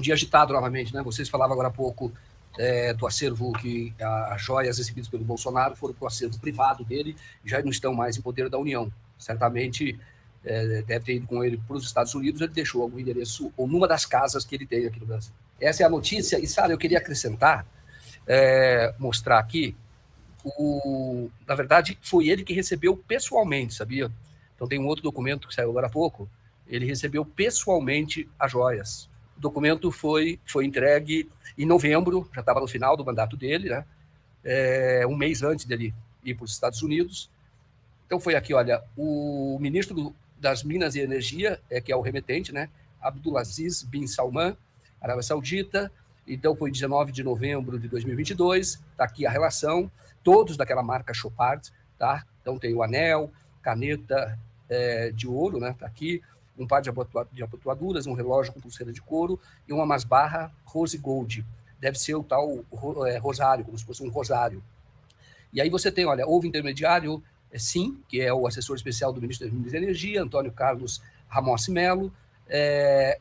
dia agitado novamente, né? Vocês falavam agora há pouco do acervo que as joias recebidas pelo Bolsonaro foram para o acervo privado dele e já não estão mais em poder da União. Certamente deve ter ido com ele para os Estados Unidos, ele deixou algum endereço ou numa das casas que ele tem aqui no Brasil. Essa é a notícia. E, Sara, eu queria acrescentar, mostrar aqui, na verdade, foi ele que recebeu pessoalmente, sabia? Então tem um outro documento que saiu agora há pouco, ele recebeu pessoalmente as joias. O documento foi entregue em novembro, já estava no final do mandato dele, né? Um mês antes dele ir para os Estados Unidos. Então foi aqui, olha, o ministro das Minas e Energia, que é o remetente, né? Abdulaziz bin Salman, Arábia Saudita. Então foi 19 de novembro de 2022, está aqui a relação, todos daquela marca Chopard, tá? Então tem o anel, caneta de ouro, né? Está aqui, um par de abotoaduras, um relógio com pulseira de couro e uma masbarra Rose Gold. Deve ser o tal rosário, como se fosse um rosário. E aí você tem, olha, houve intermediário, sim, que é o assessor especial do ministro das Minas e Energia, Antônio Carlos Ramos Melo.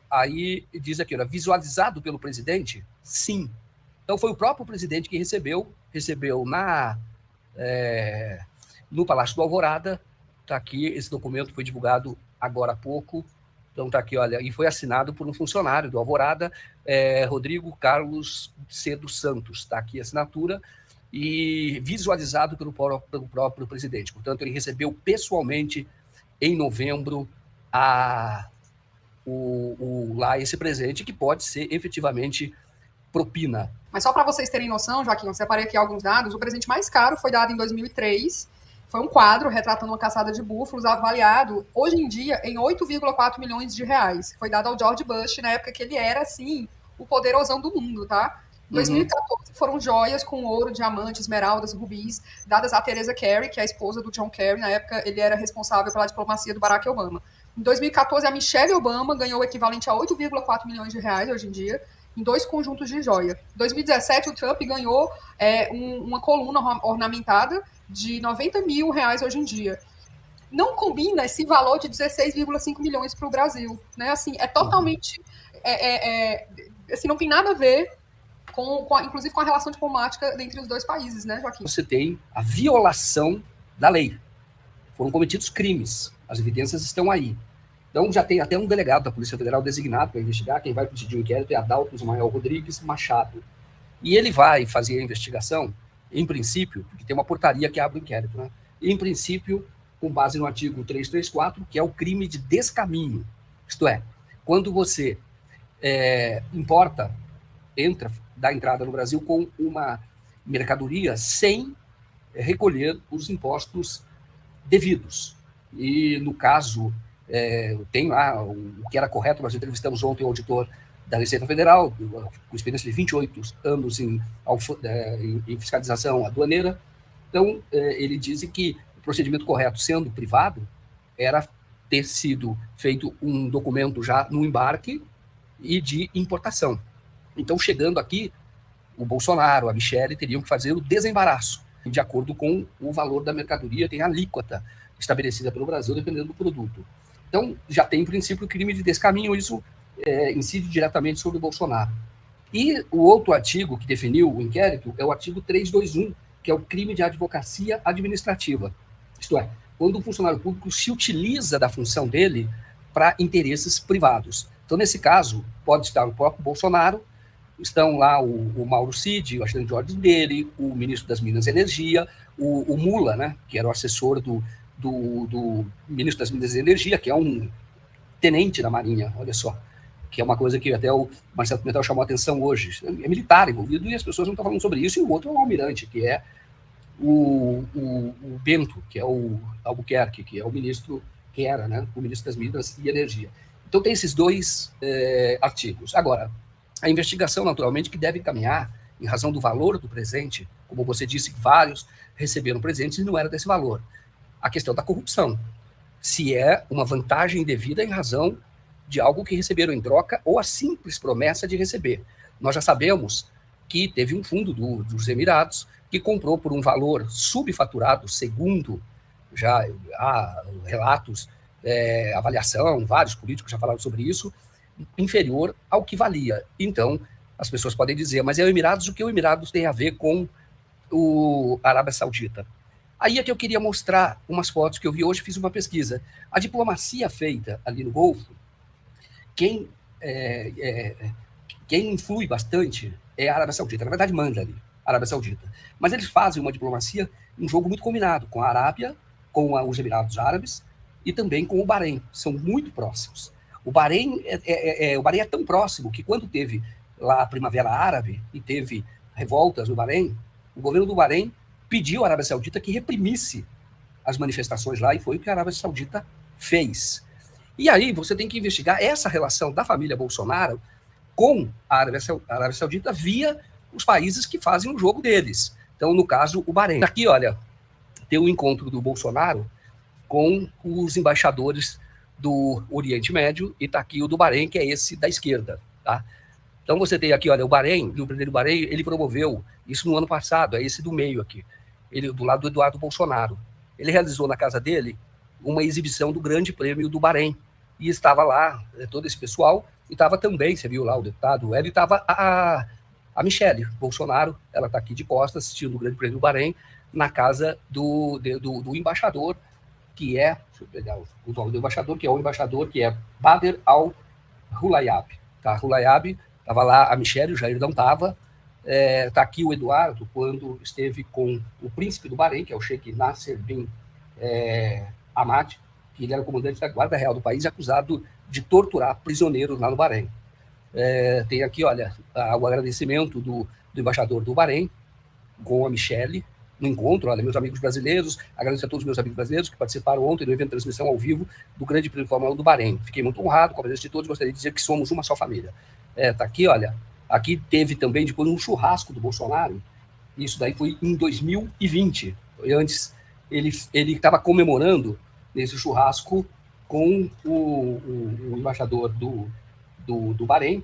Aí diz aqui, olha, visualizado pelo presidente? Sim. Então foi o próprio presidente que recebeu no Palácio do Alvorada. Está aqui, esse documento foi divulgado agora há pouco. Então está aqui, olha, e foi assinado por um funcionário do Alvorada, Rodrigo Carlos C. dos Santos. Está aqui a assinatura e visualizado pelo próprio presidente. Portanto, ele recebeu pessoalmente, em novembro, lá esse presente, que pode ser efetivamente propina. Mas só para vocês terem noção, Joaquim, eu separei aqui alguns dados. O presente mais caro foi dado em 2003. Foi um quadro retratando uma caçada de búfalos, avaliado, hoje em dia, em 8,4 milhões de reais. Foi dado ao George Bush, na época que ele era, assim, o poderosão do mundo, tá? Em 2014, foram joias com ouro, diamante, esmeraldas, rubis, dadas a Teresa Kerry, que é a esposa do John Kerry. Na época, ele era responsável pela diplomacia do Barack Obama. Em 2014, a Michelle Obama ganhou o equivalente a 8,4 milhões de reais, hoje em dia, em 2 conjuntos de joia. Em 2017, o Trump ganhou uma coluna ornamentada de 90 mil reais hoje em dia. Não combina esse valor de 16,5 milhões para o Brasil. Né? Assim, é totalmente... assim, não tem nada a ver inclusive com a relação diplomática entre os dois países, né, Joaquim? Você tem a violação da lei. Foram cometidos crimes. As evidências estão aí. Então, já tem até um delegado da Polícia Federal designado para investigar. Quem vai presidir o inquérito é Adalto Ismael Rodrigues Machado. E ele vai fazer a investigação, em princípio, porque tem uma portaria que abre o inquérito, né? Em princípio, com base no artigo 334, que é o crime de descaminho. Isto é, quando você dá entrada no Brasil com uma mercadoria sem recolher os impostos devidos. E, no caso, tem lá o que era correto. Nós entrevistamos ontem o auditor da Receita Federal, com experiência de 28 anos em fiscalização aduaneira. Então, ele diz que o procedimento correto, sendo privado, era ter sido feito um documento já no embarque e de importação. Então, chegando aqui, o Bolsonaro, a Michelle, teriam que fazer o desembaraço. De acordo com o valor da mercadoria, tem a alíquota estabelecida pelo Brasil, dependendo do produto. Então, já tem, em princípio, o crime de descaminho, isso incide diretamente sobre o Bolsonaro. E o outro artigo que definiu o inquérito é o artigo 321, que é o crime de advocacia administrativa. Isto é, quando um funcionário público se utiliza da função dele para interesses privados. Então, nesse caso, pode estar o próprio Bolsonaro, estão lá o Mauro Cid, o ajudante de ordem dele, o ministro das Minas e Energia, o Mula, né, que era o assessor do ministro das Minas e Energia, que é um tenente da Marinha, olha só, que é uma coisa que até o Marcelo Pimentel chamou a atenção hoje. É militar envolvido e as pessoas não estão falando sobre isso. E o outro é o almirante, que é o Bento, que é o Albuquerque, que é o ministro, que era, né, o ministro das Minas e Energia. Então tem esses dois artigos. Agora, a investigação, naturalmente, que deve caminhar em razão do valor do presente, como você disse, vários receberam presentes e não era desse valor. A questão da corrupção, se é uma vantagem indevida em razão de algo que receberam em troca ou a simples promessa de receber. Nós já sabemos que teve um fundo dos Emirados que comprou por um valor subfaturado, segundo já há relatos, avaliação, vários políticos já falaram sobre isso, inferior ao que valia. Então, as pessoas podem dizer, mas é o Emirados, o que o Emirados tem a ver com a Arábia Saudita? Aí é que eu queria mostrar umas fotos que eu vi hoje, fiz uma pesquisa. A diplomacia feita ali no Golfo, quem influi bastante é a Arábia Saudita. Na verdade, manda ali a Arábia Saudita. Mas eles fazem uma diplomacia, um jogo muito combinado com a Arábia, com os Emirados Árabes e também com o Bahrein. São muito próximos. O Bahrein é tão próximo que quando teve lá a Primavera Árabe e teve revoltas no Bahrein, o governo do Bahrein pediu à Arábia Saudita que reprimisse as manifestações lá, e foi o que a Arábia Saudita fez. E aí você tem que investigar essa relação da família Bolsonaro com a Arábia Saudita via os países que fazem o jogo deles. Então, no caso, o Bahrein. Aqui, olha, tem um encontro do Bolsonaro com os embaixadores do Oriente Médio, e está aqui o do Bahrein, que é esse da esquerda, tá? Então você tem aqui, olha, o Bahrein, o presidente do Bahrein, ele promoveu isso no ano passado, é esse do meio aqui, ele do lado do Eduardo Bolsonaro. Ele realizou na casa dele uma exibição do Grande Prêmio do Bahrein, e estava lá todo esse pessoal, e estava também, você viu lá o deputado Hélio, e estava a Michele Bolsonaro, ela está aqui de costas assistindo o Grande Prêmio do Bahrein, na casa do embaixador, que é, deixa eu pegar o nome do embaixador, que é o embaixador que é Badr al-Hulayab. Tá? Hulayab estava lá, a Michele, o Jair não estava. Está aqui o Eduardo, quando esteve com o príncipe do Bahrein, que é o Sheikh Nasser bin Hamad, que ele era o comandante da Guarda Real do país, acusado de torturar prisioneiros lá no Bahrein. Tem aqui, olha, o agradecimento do embaixador do Bahrein com a Michele no encontro. Olha, meus amigos brasileiros, agradeço a todos os meus amigos brasileiros que participaram ontem do evento de transmissão ao vivo do Grande Prêmio de Fórmula 1 do Bahrein. Fiquei muito honrado com a presença de todos, gostaria de dizer que somos uma só família. Tá aqui, olha, aqui teve também depois um churrasco do Bolsonaro, isso daí foi em 2020, antes ele estava comemorando nesse churrasco com o embaixador do Bahrein,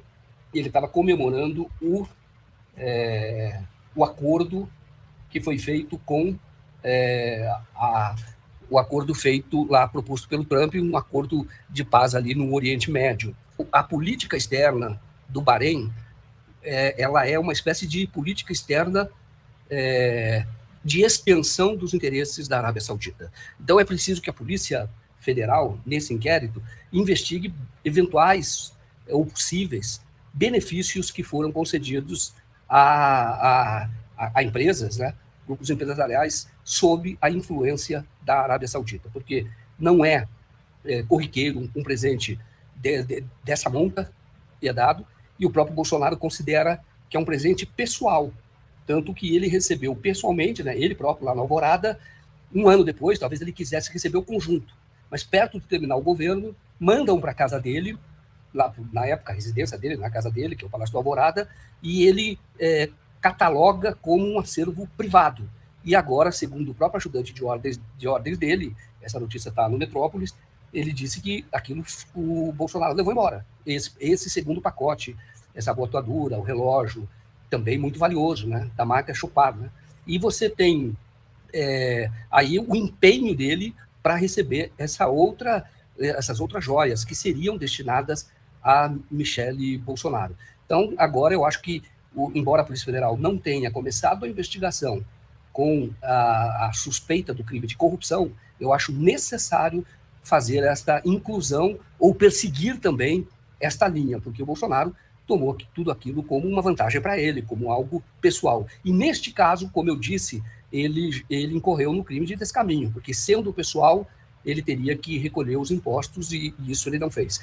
e ele estava comemorando o acordo que foi feito com o acordo feito lá, proposto pelo Trump, um acordo de paz ali no Oriente Médio. A política externa do Bahrein, ela é uma espécie de política externa de extensão dos interesses da Arábia Saudita. Então é preciso que a Polícia Federal, nesse inquérito, investigue eventuais ou possíveis benefícios que foram concedidos a empresas, né, grupos empresariais, sob a influência da Arábia Saudita, porque não é corriqueiro um presente dessa monta que é dado, e o próprio Bolsonaro considera que é um presente pessoal, tanto que ele recebeu pessoalmente, né, ele próprio lá na Alvorada, um ano depois, talvez ele quisesse receber o conjunto, mas perto de terminar o governo, mandam para a casa dele, lá, na época a residência dele, na casa dele, que é o Palácio da Alvorada, e ele cataloga como um acervo privado. E agora, segundo o próprio ajudante de ordens dele, essa notícia está no Metrópolis, ele disse que aquilo o Bolsonaro levou embora. Esse segundo pacote, essa botoadura, o relógio, também muito valioso, né, da marca Chopard, né? E você tem aí o empenho dele para receber essas outras joias que seriam destinadas a Michele Bolsonaro. Então, agora eu acho que, embora a Polícia Federal não tenha começado a investigação com a suspeita do crime de corrupção, eu acho necessário fazer esta inclusão ou perseguir também esta linha, porque o Bolsonaro tomou tudo aquilo como uma vantagem para ele, como algo pessoal. E neste caso, como eu disse, ele incorreu no crime de descaminho, porque sendo pessoal, ele teria que recolher os impostos e isso ele não fez.